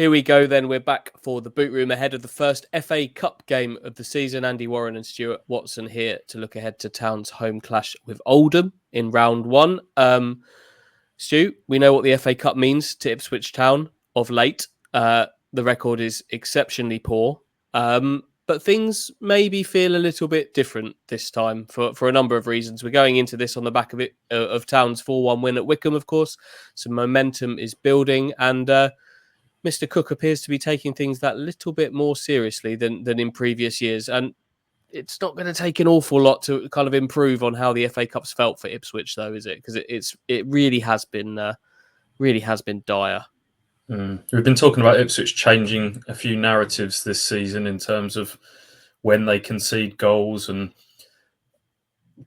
Here we go then. We're back for the boot room ahead of the first FA Cup game of the season. Andy Warren and Stuart Watson here to look ahead to Town's home clash with Oldham in round one. Stu, we know what the FA Cup means to Ipswich Town of late. The record is exceptionally poor. But things maybe feel a little bit different this time for a number of reasons. We're going into this on the back of of Town's 4-1 win at Wycombe, of course. Some momentum is building, and Mr. Cook appears to be taking things that little bit more seriously than in previous years. And it's not going to take an awful lot to kind of improve on how the FA Cup's felt for Ipswich, though, is it? Because it really has been dire. We've been talking about Ipswich changing a few narratives this season in terms of when they concede goals and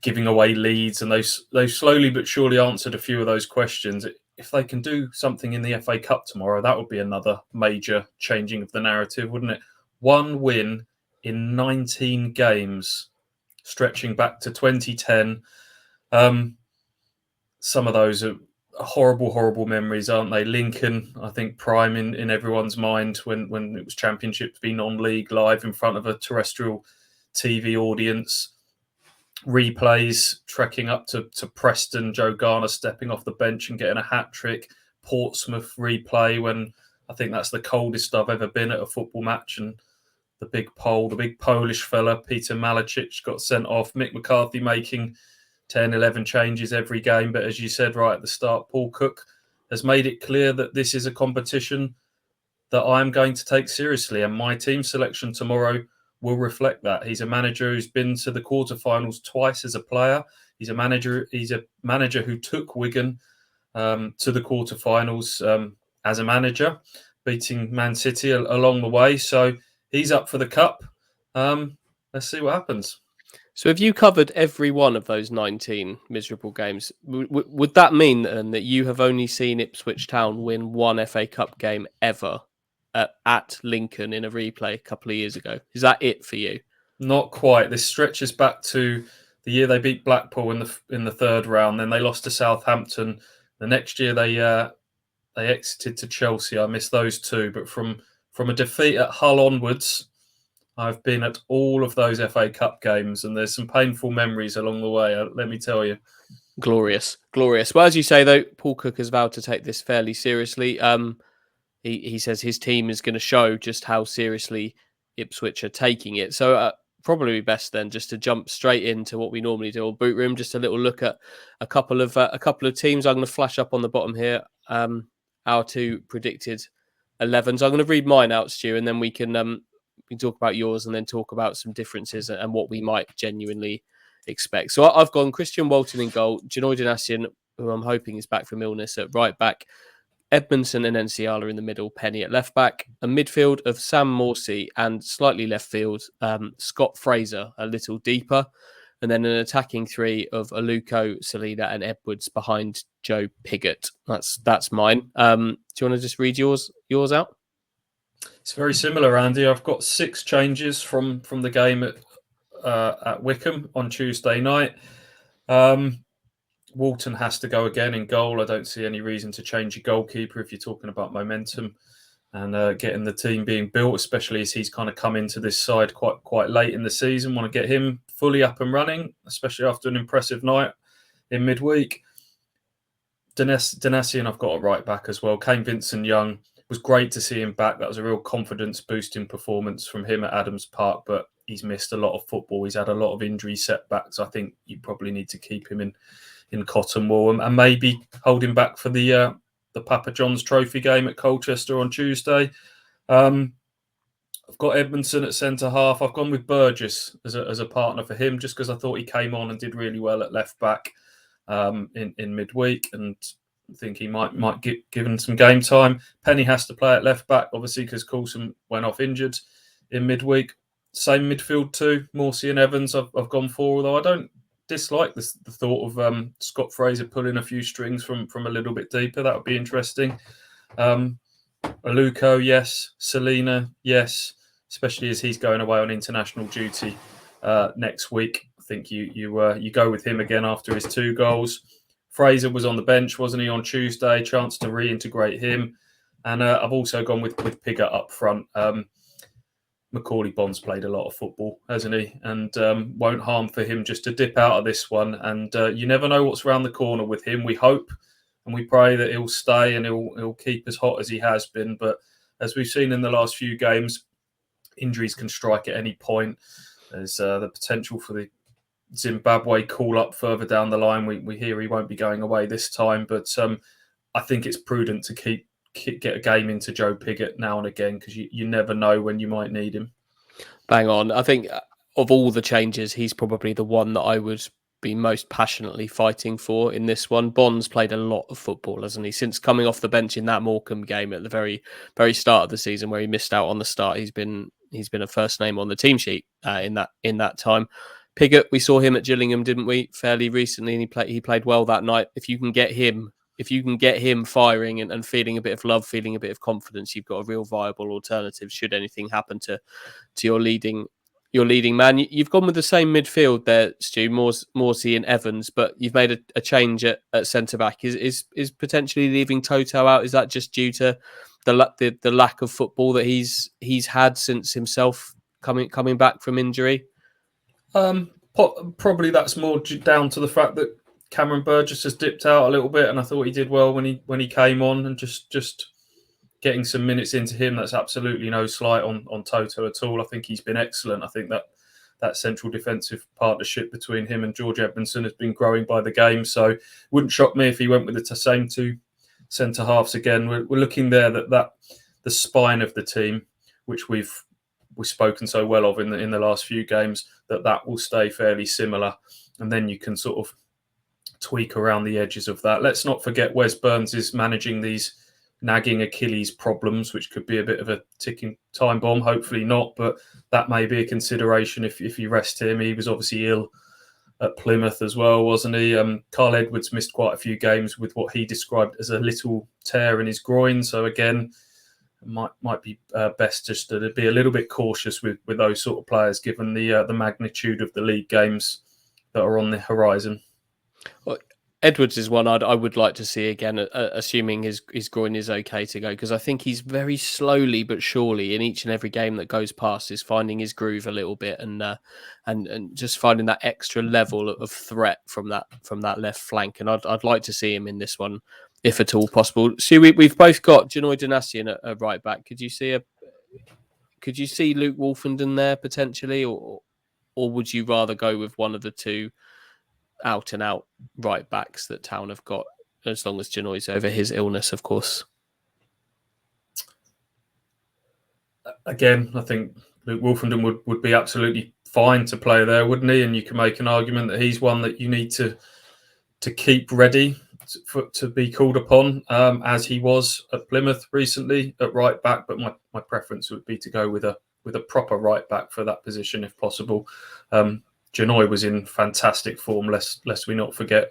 giving away leads, and they've slowly but surely answered a few of those questions. If they can do something in the FA Cup tomorrow, that would be another major changing of the narrative, wouldn't it? One win in 19 games, stretching back to 2010. Some of those are horrible, horrible memories, aren't they? Lincoln, I think, prime in everyone's mind when it was Championship v non-league live in front of a terrestrial TV audience. Replays, trekking up to Preston, Joe Garner stepping off the bench and getting a hat-trick. Portsmouth replay when I think that's the coldest I've ever been at a football match, and the big Polish fella, Peter Malachich, got sent off. Mick McCarthy making 10, 11 changes every game. But as you said right at the start, Paul Cook has made it clear that this is a competition that I'm going to take seriously, and my team selection tomorrow will reflect that. He's a manager who's been to the quarterfinals twice as a player. He's a manager who took Wigan to the quarterfinals as a manager, beating Man City along the way. So he's up for the cup. Let's see what happens. So have you covered every one of those 19 miserable games? Would that mean then that you have only seen Ipswich Town win one FA Cup game ever at Lincoln in a replay a couple of years ago? Is that it for you? Not quite. This stretches back to the year they beat Blackpool in the third round. Then they lost to Southampton. The next year they exited to Chelsea. I missed those two. But from a defeat at Hull onwards, I've been at all of those FA Cup games, and there's some painful memories along the way, let me tell you. Glorious. Well, as you say, though, Paul Cook has vowed to take this fairly seriously. He says his team is going to show just how seriously Ipswich are taking it. So probably best then just to jump straight into what we normally do on Boot Room, just a little look at a couple of teams. I'm going to flash up on the bottom here our two predicted 11s. I'm going to read mine out, Stu, and then we can talk about yours and then talk about some differences and what we might genuinely expect. So I've gone Christian Walton in goal, Janoy Donasian, who I'm hoping is back from illness, at right back, Edmondson and Enciala in the middle, Penny at left back, a midfield of Sam Morsey, and slightly left field, Scott Fraser a little deeper, and then an attacking three of Aluko, Selina and Edwards behind Joe Pigott. That's mine. Do you want to just read yours out? It's very similar, Andy. I've got 6 changes from the game at Wycombe on Tuesday night. Walton has to go again in goal. I don't see any reason to change your goalkeeper if you're talking about momentum and getting the team being built, especially as he's kind of come into this side quite late in the season. Want to get him fully up and running, especially after an impressive night in midweek. Donasian, I've got a right back as well. Kane Vincent-Young, was great to see him back. That was a real confidence-boosting performance from him at Adams Park, but he's missed a lot of football. He's had a lot of injury setbacks. I think you probably need to keep him in cotton wool and maybe hold him back for the Papa John's Trophy game at Colchester on Tuesday. I've got Edmondson at centre-half. I've gone with Burgess as a partner for him just because I thought he came on and did really well at left-back in midweek, and I think he might get given some game time. Penny has to play at left-back, obviously, because Coulson went off injured in midweek. Same midfield too, Morsey and Evans I've gone for, although I don't dislike the thought of Scott Fraser pulling a few strings from a little bit deeper. That would be interesting. Aluko, yes. Selina, yes. Especially as he's going away on international duty next week. I think you go with him again after his 2 goals. Fraser was on the bench, wasn't he, on Tuesday? Chance to reintegrate him. And I've also gone with Pigott up front. Macaulay Bond's played a lot of football, hasn't he? And won't harm for him just to dip out of this one. And you never know what's around the corner with him. We hope and we pray that he'll stay and he'll keep as hot as he has been. But as we've seen in the last few games, injuries can strike at any point. There's the potential for the Zimbabwe call-up further down the line. We hear he won't be going away this time. But I think it's prudent to get a game into Joe Pigott now and again, because you never know when you might need him. Bang on. I think of all the changes, he's probably the one that I would be most passionately fighting for in this one. Bond's played a lot of football, hasn't he? Since coming off the bench in that Morecambe game at the very, very start of the season, where he missed out on the start, he's been a first name on the team sheet in that time. Pigott, we saw him at Gillingham, didn't we? Fairly recently, and he played well that night. If you can get him firing and feeling a bit of love, feeling a bit of confidence, you've got a real viable alternative should anything happen to your leading man. You've gone with the same midfield there, Stu, Morsey and Evans, but you've made a change at centre back. Is potentially leaving Toto out? Is that just due to the lack of football that he's had since himself coming back from injury? Probably that's more down to the fact that Cameron Burgess has dipped out a little bit, and I thought he did well when he came on, and just getting some minutes into him. That's absolutely no slight on Toto at all. I think he's been excellent. I think that central defensive partnership between him and George Edmondson has been growing by the game. So it wouldn't shock me if he went with the same two centre halves again. We're looking there that the spine of the team, which we've spoken so well of in the last few games, that will stay fairly similar, and then you can sort of tweak around the edges of that. Let's not forget Wes Burns is managing these nagging Achilles problems, which could be a bit of a ticking time bomb. Hopefully not, but that may be a consideration if you rest him. He was obviously ill at Plymouth as well, wasn't he? Carl Edwards missed quite a few games with what he described as a little tear in his groin. So again, might be best just to be a little bit cautious with those sort of players, given the magnitude of the league games that are on the horizon. Well, Edwards is one I would like to see again, assuming his groin is okay to go, because I think he's very slowly but surely in each and every game that goes past is finding his groove a little bit and just finding that extra level of threat from that left flank. And I'd like to see him in this one, if at all possible. So we've both got Janoy Donatian at right back. Could you see Luke Wolfenden there potentially, or would you rather go with one of the two out and out right backs that Town have got, as long as Janoy's over his illness, of course? Again, I think Luke Wolfenden would be absolutely fine to play there, wouldn't he? And you can make an argument that he's one that you need to keep ready to be called upon, as he was at Plymouth recently at right back. But my preference would be to go with a proper right back for that position if possible. Janoy was in fantastic form, lest we not forget,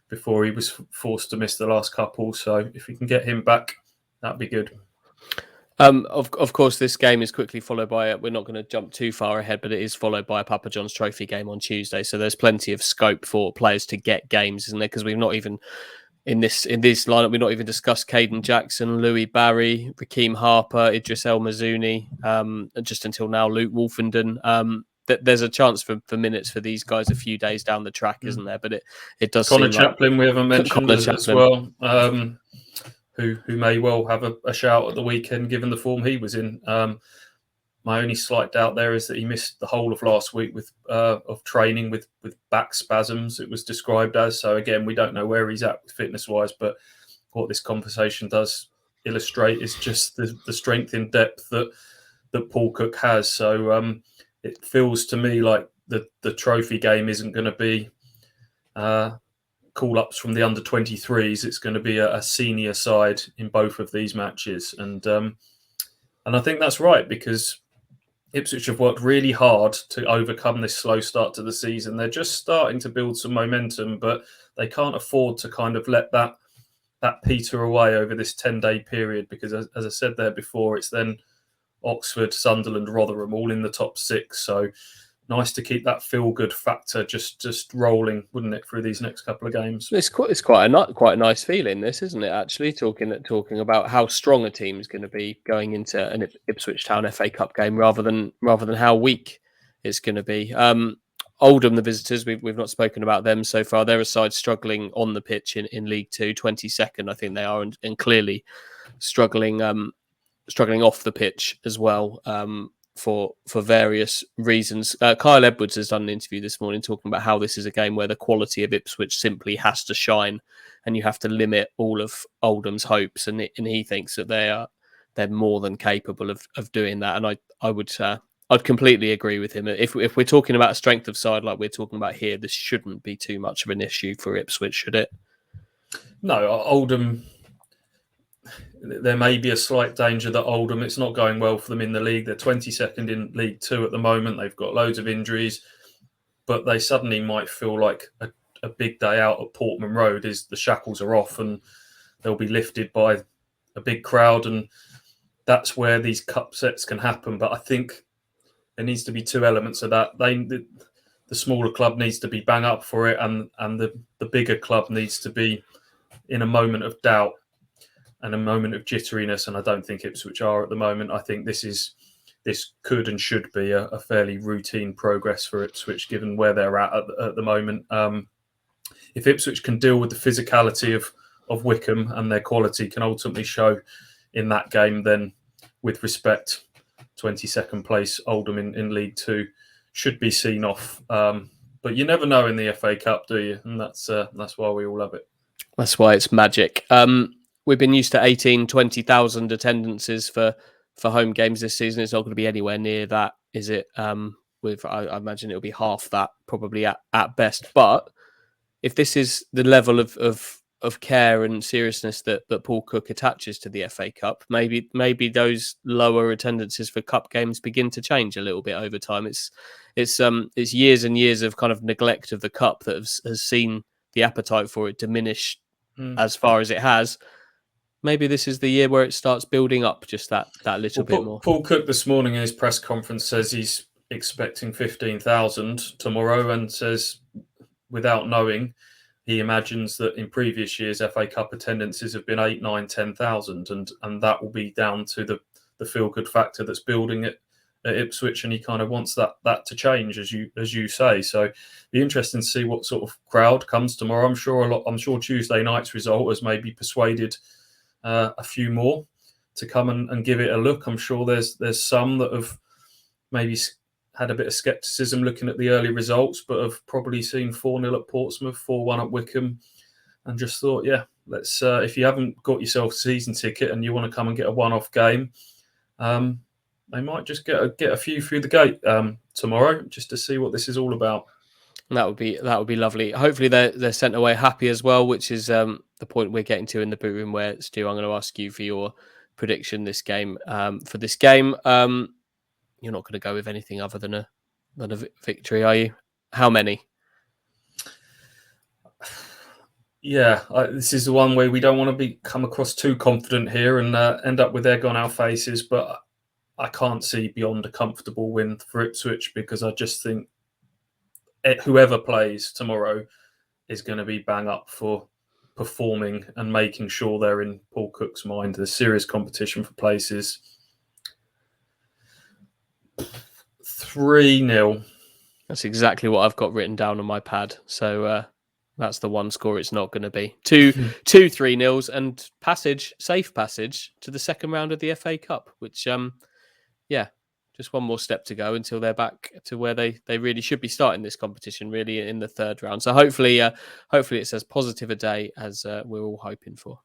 before he was forced to miss the last couple. So if we can get him back, that'd be good. Of course, this game is quickly followed by, we're not going to jump too far ahead, but it is followed by a Papa John's Trophy game on Tuesday. So there's plenty of scope for players to get games, isn't there? Because we've not even, in this lineup, we've not even discussed Caden Jackson, Louis Barry, Rakeem Harper, Idris El Mazouni, just until now, Luke Wolfenden. There's a chance for minutes for these guys a few days down the track, isn't there? But it does Connor seem Chaplin, we haven't mentioned as well, who may well have a shout at the weekend given the form he was in. My only slight doubt there is that he missed the whole of last week of training with back spasms, it was described as. So again, we don't know where he's at fitness wise, but what this conversation does illustrate is just the strength in depth that Paul Cook has. So it feels to me like the trophy game isn't going to be call-ups from the under-23s. It's going to be a senior side in both of these matches. And I think that's right, because Ipswich have worked really hard to overcome this slow start to the season. They're just starting to build some momentum, but they can't afford to kind of let that peter away over this 10-day period, because as I said there before, it's then Oxford, Sunderland, Rotherham all in the top six. So nice to keep that feel-good factor just rolling, wouldn't it, through these next couple of games? It's quite a nice feeling, this, isn't it? Actually, talking about how strong a team is going to be going into an Ipswich Town FA Cup game, rather than how weak it's going to be. Oldham, the visitors, we've not spoken about them so far. They're a side struggling on the pitch in League Two, 22nd, I think they are, and clearly struggling off the pitch as well. For various reasons. Kyle Edwards has done an interview this morning talking about how this is a game where the quality of Ipswich simply has to shine, and you have to limit all of Oldham's hopes. And he thinks that they're more than capable of doing that. And I'd completely agree with him. If we're talking about a strength of side like we're talking about here, this shouldn't be too much of an issue for Ipswich, should it? No, Oldham. There may be a slight danger that Oldham, it's not going well for them in the league. They're 22nd in League Two at the moment. They've got loads of injuries, but they suddenly might feel like a big day out at Portman Road is the shackles are off and they'll be lifted by a big crowd. And that's where these cup sets can happen. But I think there needs to be two elements of that. The smaller club needs to be bang up for it, and the bigger club needs to be in a moment of doubt and a moment of jitteriness, and I don't think Ipswich are at the moment. I think this could and should be a fairly routine progress for Ipswich, given where they're at the moment. If Ipswich can deal with the physicality of Wycombe and their quality can ultimately show in that game, then with respect, 22nd place Oldham in League Two should be seen off. But you never know in the FA Cup, do you? And that's why we all love it. That's why it's magic. We've been used to 18, 20,000 attendances for home games this season. It's not going to be anywhere near that, is it? I imagine it'll be half that, probably at best. But if this is the level of care and seriousness that Paul Cook attaches to the FA Cup, maybe those lower attendances for cup games begin to change a little bit over time. It's years and years of kind of neglect of the cup that has seen the appetite for it diminish as far as it has. Maybe this is the year where it starts building up just that little bit more. Paul Cook this morning in his press conference says he's expecting 15,000 tomorrow, and says, without knowing, he imagines that in previous years FA Cup attendances have been 8, 9, 10,000, and that will be down to the feel-good factor that's building at Ipswich, and he kind of wants that to change, as you say. So it'll be interesting to see what sort of crowd comes tomorrow. I'm sure Tuesday night's result has maybe persuaded a few more to come and give it a look. I'm sure there's some that have maybe had a bit of scepticism looking at the early results, but have probably seen 4-0 at Portsmouth, 4-1 at Wycombe, and just thought, yeah, let's. If you haven't got yourself a season ticket and you want to come and get a one-off game, they might just get a few through the gate tomorrow, just to see what this is all about. That would be lovely. Hopefully they're sent away happy as well, which is the point we're getting to in the boot room, where, Stu, I'm going to ask you for your prediction this game. For this game, you're not going to go with anything other than a victory, are you? How many? Yeah, this is the one where we don't want to come across too confident here and end up with egg on our faces, but I can't see beyond a comfortable win for Ipswich, because I just think whoever plays tomorrow is going to be bang up for performing and making sure they're in Paul Cook's mind. There's serious competition for places. 3-0. That's exactly what I've got written down on my pad. So that's the one score it's not going to be. Two 3-0s and safe passage to the second round of the FA Cup, which, just one more step to go until they're back to where they really should be starting this competition, really, in the third round. So hopefully it's as positive a day as we're all hoping for.